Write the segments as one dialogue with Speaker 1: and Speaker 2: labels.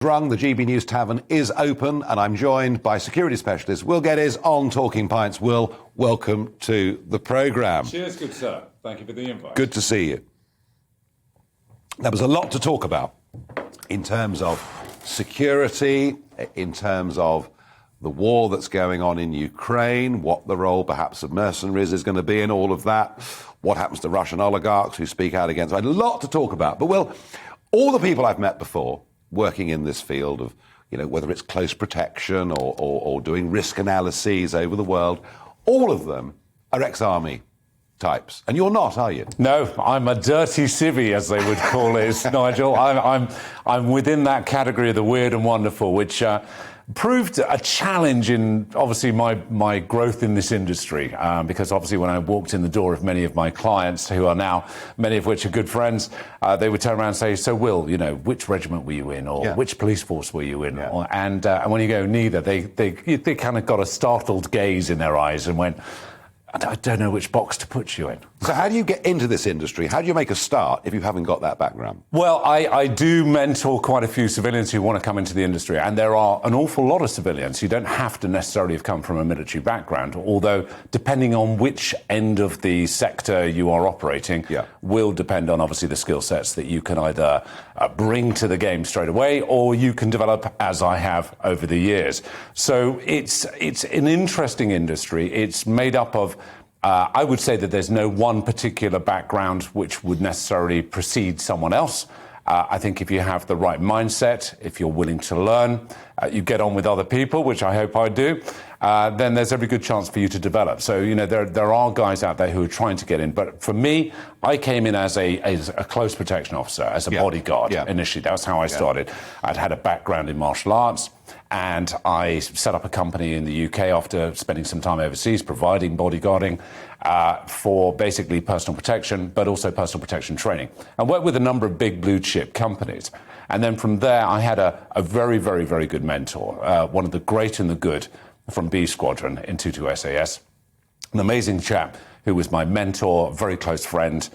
Speaker 1: Rung, the GBNews Tavern is open, and I'm joined by security specialist Will Geddes on Talking Pints. Will, welcome to the programme.
Speaker 2: Cheers, good sir. Thank you for the invite.
Speaker 1: Good to see you. There was a lot to talk about in terms of security, in terms of the war that's going on in Ukraine, what the role perhaps of mercenaries is going to be in all of that, what happens to Russian oligarchs who speak out against. I had a lot to talk about. But, Will, all the people I've met before working in this field of, whether it's close protection or doing risk analyses over the world, all of them are ex-army types. And you're not, are you?
Speaker 2: No, I'm a dirty civvy, as they would call it, Nigel. I'm within that category of the weird and wonderful, which proved a challenge in, obviously, my growth in this industry. Because, obviously, when I walked in the door of many of my clients, who are now, many of which are good friends, they would turn around and say, so, Will, which regiment were you in? Or which police force were you in?
Speaker 1: Yeah.
Speaker 2: And when you go, neither, they kind of got a startled gaze in their eyes and went, I don't know which box to put you in.
Speaker 1: So how do you get into this industry? How do you make a start if you haven't got that background?
Speaker 2: Well, I do mentor quite a few civilians who want to come into the industry, and there are an awful lot of civilians who don't have to necessarily have come from a military background, although depending on which end of the sector you are operating will depend on, obviously, the skill sets that you can either bring to the game straight away or you can develop, as I have over the years. So it's an interesting industry. It's made up of I would say that there's no one particular background which would necessarily precede someone else. I think if you have the right mindset, if you're willing to learn, you get on with other people, which I hope I do, then there's every good chance for you to develop. So, there are guys out there who are trying to get in. But for me, I came in as a close protection officer, as a bodyguard initially. That's how I started. I'd had a background in martial arts, and I set up a company in the UK after spending some time overseas, providing bodyguarding for basically personal protection, but also personal protection training, and worked with a number of big blue chip companies. And then from there, I had a very, very, very good mentor, one of the great and the good from B Squadron in 22 SAS, an amazing chap who was my mentor, very close friend,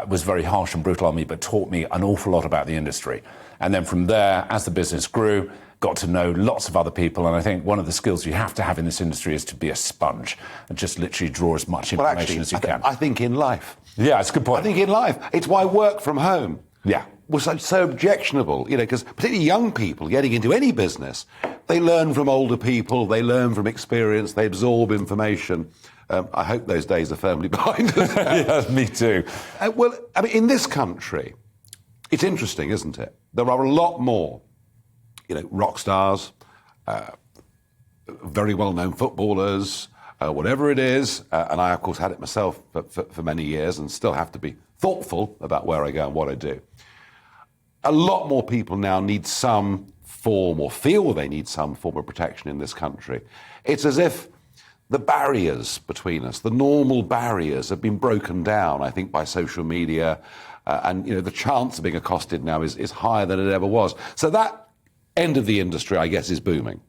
Speaker 2: was very harsh and brutal on me, but taught me an awful lot about the industry. And then from there, as the business grew, got to know lots of other people. And I think one of the skills you have to have in this industry is to be a sponge and just literally draw as much information as you can.
Speaker 1: I think in life.
Speaker 2: Yeah, it's a good point.
Speaker 1: I think in life. It's why work from home was so objectionable, because particularly young people getting into any business, they learn from older people, they learn from experience, they absorb information. I hope those days are firmly behind us.
Speaker 2: Yeah, me too.
Speaker 1: Well, I mean, in this country, it's interesting, isn't it? There are a lot more rock stars, very well-known footballers, whatever it is. And I, of course, had it myself for many years and still have to be thoughtful about where I go and what I do. A lot more people now need some form or feel they need some form of protection in this country. It's as if the barriers between us, the normal barriers, have been broken down, I think, by social media. And, the chance of being accosted now is higher than it ever was. So that end of the industry, I guess, is booming.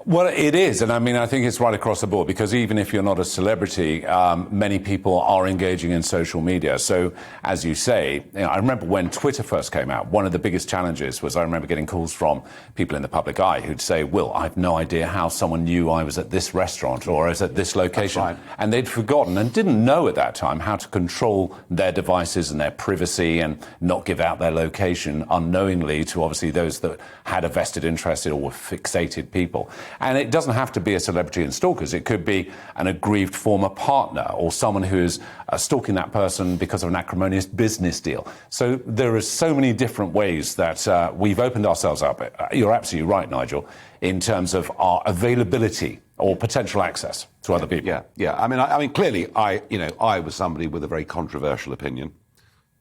Speaker 2: Well, it is. And I mean, I think it's right across the board, because even if you're not a celebrity, many people are engaging in social media. So, as you say, I remember when Twitter first came out, one of the biggest challenges was I remember getting calls from people in the public eye who'd say, Will, I have no idea how someone knew I was at this restaurant or I was at this location.
Speaker 1: That's right.
Speaker 2: And they'd forgotten and didn't know at that time how to control their devices and their privacy and not give out their location unknowingly to, obviously, those that had a vested interest or were fixated people. And it doesn't have to be a celebrity and stalkers. It could be an aggrieved former partner or someone who is stalking that person because of an acrimonious business deal. So there are so many different ways that we've opened ourselves up. You're absolutely right, Nigel, in terms of our availability or potential access to other people.
Speaker 1: Yeah. I mean, clearly, I was somebody with a very controversial opinion.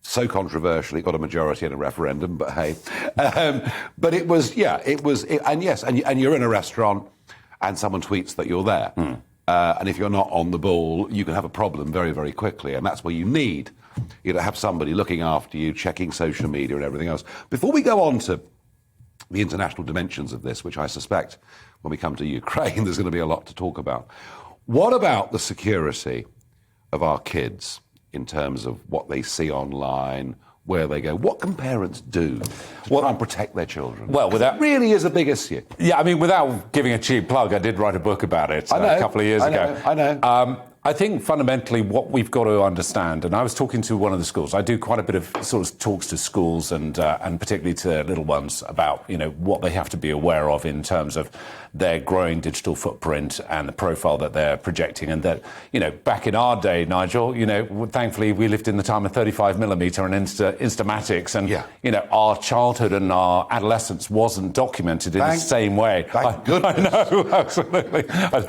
Speaker 1: So controversial, it got a majority in a referendum, but hey. But it was, and yes, and you're in a restaurant and someone tweets that you're there. And if you're not on the ball, you can have a problem very, very quickly. And that's where you need, have somebody looking after you, checking social media and everything else. Before we go on to the international dimensions of this, which I suspect when we come to Ukraine, there's going to be a lot to talk about. What about the security of our kids in terms of what they see online, where they go. What can parents do to try and protect their children?
Speaker 2: Well,
Speaker 1: it really is a big issue.
Speaker 2: Yeah, I mean, without giving a cheap plug, I did write a book about it a couple of years ago.
Speaker 1: I know.
Speaker 2: I think fundamentally what we've got to understand, and I was talking to one of the schools. I do quite a bit of sort of talks to schools and particularly to little ones about, what they have to be aware of in terms of their growing digital footprint and the profile that they're projecting. And that, back in our day, Nigel, thankfully we lived in the time of 35mm and Instamatics, and our childhood and our adolescence wasn't documented in the same way.
Speaker 1: Thank goodness.
Speaker 2: I know, absolutely. I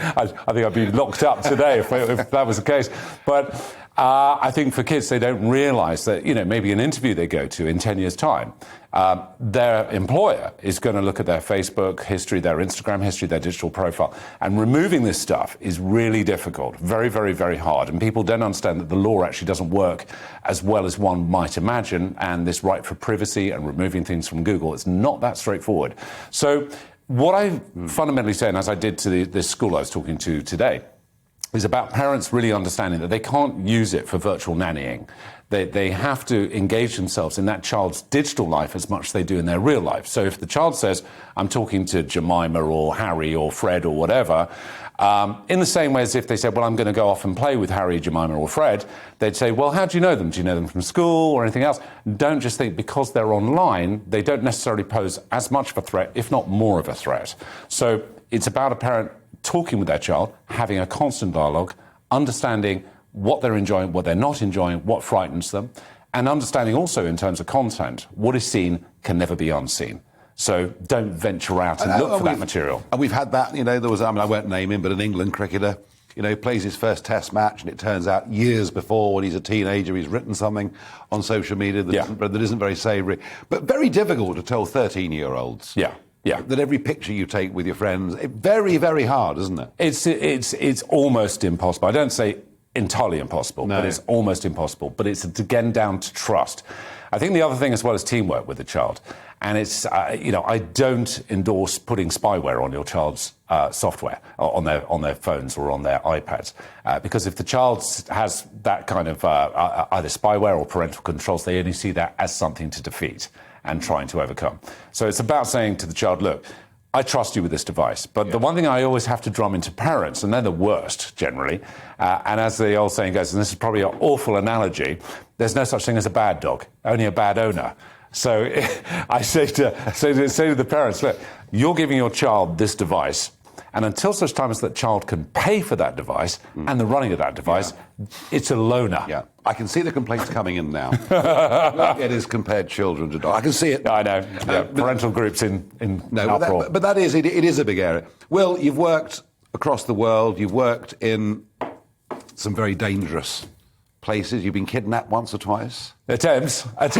Speaker 2: think I'd be locked up today if that was the case. But I think for kids, they don't realise that, maybe an interview they go to in 10 years' time, their employer is going to look at their Facebook history, their Instagram history, their digital profile. And removing this stuff is really difficult, very, very, very hard. And people don't understand that the law actually doesn't work as well as one might imagine. And this right for privacy and removing things from Google, it's not that straightforward. So what I fundamentally say, and as I did to this school I was talking to today, is about parents really understanding that they can't use it for virtual nannying. They have to engage themselves in that child's digital life as much as they do in their real life. So if the child says, I'm talking to Jemima or Harry or Fred or whatever, in the same way as if they said, well, I'm going to go off and play with Harry, Jemima or Fred, they'd say, well, how do you know them? Do you know them from school or anything else? Don't just think because they're online, they don't necessarily pose as much of a threat, if not more of a threat. So it's about a parent talking with their child, having a constant dialogue, understanding what they're enjoying, what they're not enjoying, what frightens them, and understanding also in terms of content, what is seen can never be unseen. So don't venture out and look for that material.
Speaker 1: And we've had that, there was, I won't name him, but an England cricketer, plays his first test match, and it turns out years before, when he's a teenager, he's written something on social media that isn't very savoury, but very difficult to tell 13-year-olds.
Speaker 2: Yeah.
Speaker 1: That every picture you take with your friends, very, very hard, isn't it?
Speaker 2: It's almost impossible. I don't say entirely impossible, but it's almost impossible. But it's again down to trust. I think the other thing as well is teamwork with the child. And it's, I don't endorse putting spyware on your child's software, on their phones or on their iPads. Because if the child has that kind of either spyware or parental controls, they only see that as something to defeat and trying to overcome. So it's about saying to the child, look, I trust you with this device. But the one thing I always have to drum into parents, and they're the worst generally, and as the old saying goes, and this is probably an awful analogy, there's no such thing as a bad dog, only a bad owner. So I say to the parents, look, you're giving your child this device, and until such time as that child can pay for that device and the running of that device, it's a loaner.
Speaker 1: Yeah, I can see the complaints coming in now. Geddes compared children to dogs. I can see it.
Speaker 2: I know. Yeah, parental groups in uproar.
Speaker 1: But that is, it is a big area. Will, you've worked across the world. You've worked in some very dangerous places. You've been kidnapped once or twice.
Speaker 2: Attempts that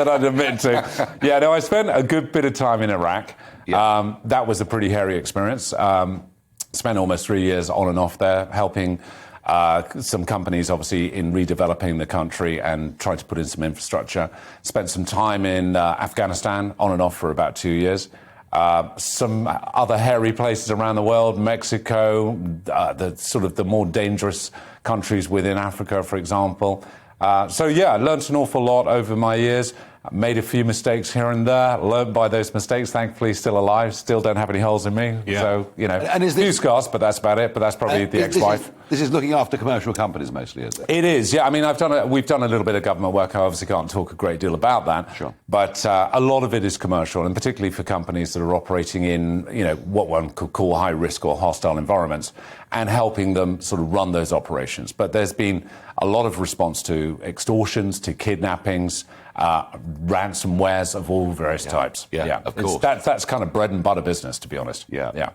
Speaker 2: I'd admit to. Yeah, no, I spent a good bit of time in Iraq. Yeah. That was a pretty hairy experience. Spent almost 3 years on and off there, helping some companies, obviously, in redeveloping the country and trying to put in some infrastructure. Spent some time in Afghanistan, on and off for about 2 years. Some other hairy places around the world, Mexico, the more dangerous countries within Africa, for example. I learned an awful lot over my years. Made a few mistakes here and there, learned by those mistakes, thankfully still alive, still don't have any holes in me. Yeah. So, and a few scars, but that's about it. But that's probably the ex-wife.
Speaker 1: This is looking after commercial companies mostly, is it?
Speaker 2: It is, yeah. I mean, we've done a little bit of government work. I obviously can't talk a great deal about that.
Speaker 1: Sure.
Speaker 2: But a lot of it is commercial, and particularly for companies that are operating in, what one could call high risk or hostile environments, and helping them sort of run those operations. But there's been a lot of response to extortions, to kidnappings, ransomwares of all various types.
Speaker 1: Yeah, of course.
Speaker 2: That's kind of bread and butter business, to be honest.
Speaker 1: Yeah.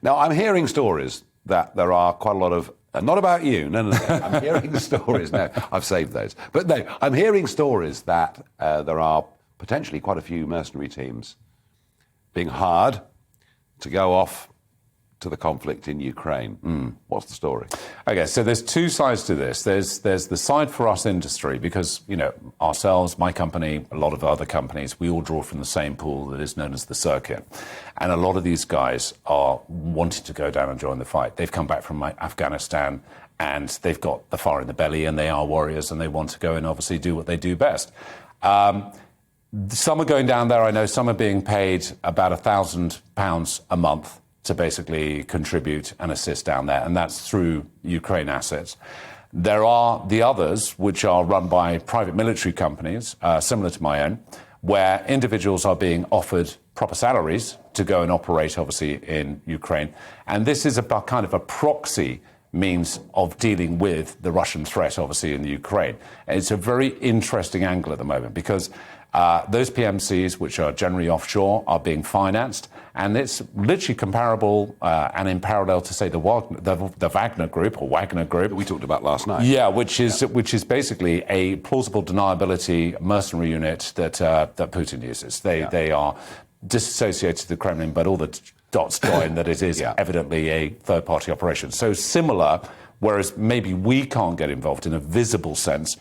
Speaker 1: Now, I'm hearing stories that there are quite a lot of, not about you, no. I'm hearing stories, no, I've saved those. But no, I'm hearing stories that there are potentially quite a few mercenary teams being hired to go off to the conflict in Ukraine. What's the story?
Speaker 2: Okay, so there's two sides to this. There's the side for us industry, because, you know, ourselves, my company, a lot of other companies, we all draw from the same pool that is known as the circuit. And a lot of these guys are wanting to go down and join the fight. They've come back from Afghanistan and they've got the fire in the belly and they are warriors and they want to go and obviously do what they do best. Some are going down there. I know some are being paid about £1,000 a month to basically contribute and assist down there, and that's through Ukraine assets. There are the others, which are run by private military companies, similar to my own, where individuals are being offered proper salaries to go and operate, obviously, in Ukraine. And this is about kind of a proxy means of dealing with the Russian threat, obviously, in the Ukraine. And it's a very interesting angle at the moment, because those PMCs, which are generally offshore, are being financed, and it's literally comparable and in parallel to, say, the Wagner Group or Wagner Group
Speaker 1: that we talked about last night.
Speaker 2: Yeah, which is basically a plausible deniability mercenary unit that Putin uses. They are disassociated to the Kremlin, but all the dots join that it is evidently a third-party operation. So similar, whereas maybe we can't get involved in a visible sense.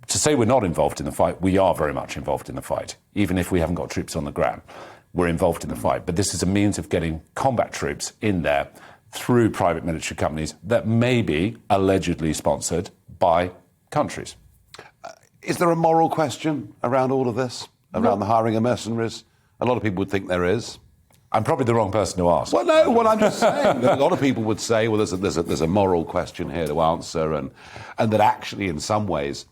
Speaker 2: To say we're not involved in the fight, we are very much involved in the fight. Even if we haven't got troops on the ground, we're involved in the fight. But this is a means of getting combat troops in there through private military companies that may be allegedly sponsored by countries.
Speaker 1: Is there a moral question around all of this, around the hiring of mercenaries? A lot of people would think there is.
Speaker 2: I'm probably the wrong person to ask.
Speaker 1: Well, no, what I'm just saying, a lot of people would say, well, there's a moral question here to answer, and that actually, in some ways,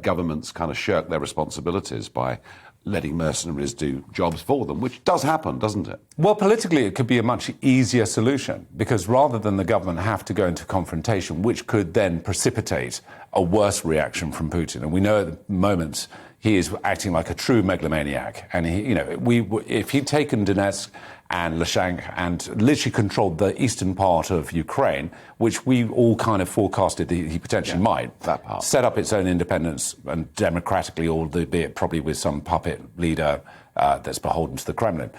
Speaker 1: governments kind of shirk their responsibilities by letting mercenaries do jobs for them, which does happen, doesn't it?
Speaker 2: Well, politically, it could be a much easier solution, because rather than the government have to go into confrontation, which could then precipitate a worse reaction from Putin, and we know at the moment he is acting like a true megalomaniac, and if he'd taken Donetsk and Luhansk and literally controlled the eastern part of Ukraine, which we all kind of forecasted that he potentially might,
Speaker 1: that part.
Speaker 2: Set up its own independence and democratically, albeit probably with some puppet leader that's beholden to the Kremlin.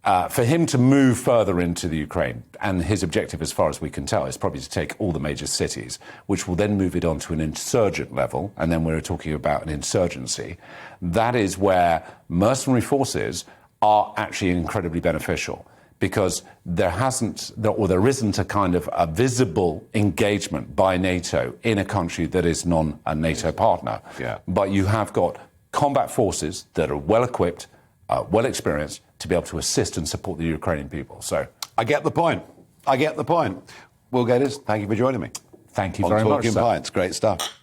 Speaker 2: For him to move further into the Ukraine, and his objective, as far as we can tell, is probably to take all the major cities, which will then move it on to an insurgent level, and then we're talking about an insurgency. That is where mercenary forces are actually incredibly beneficial, because there isn't a kind of a visible engagement by NATO in a country that is a NATO partner.
Speaker 1: Yeah.
Speaker 2: But you have got combat forces that are well equipped, well experienced, to be able to assist and support the Ukrainian people. So
Speaker 1: I get the point. Will Geddes, thank you for joining me.
Speaker 2: Thank you very much.
Speaker 1: On Talking Pints, great stuff.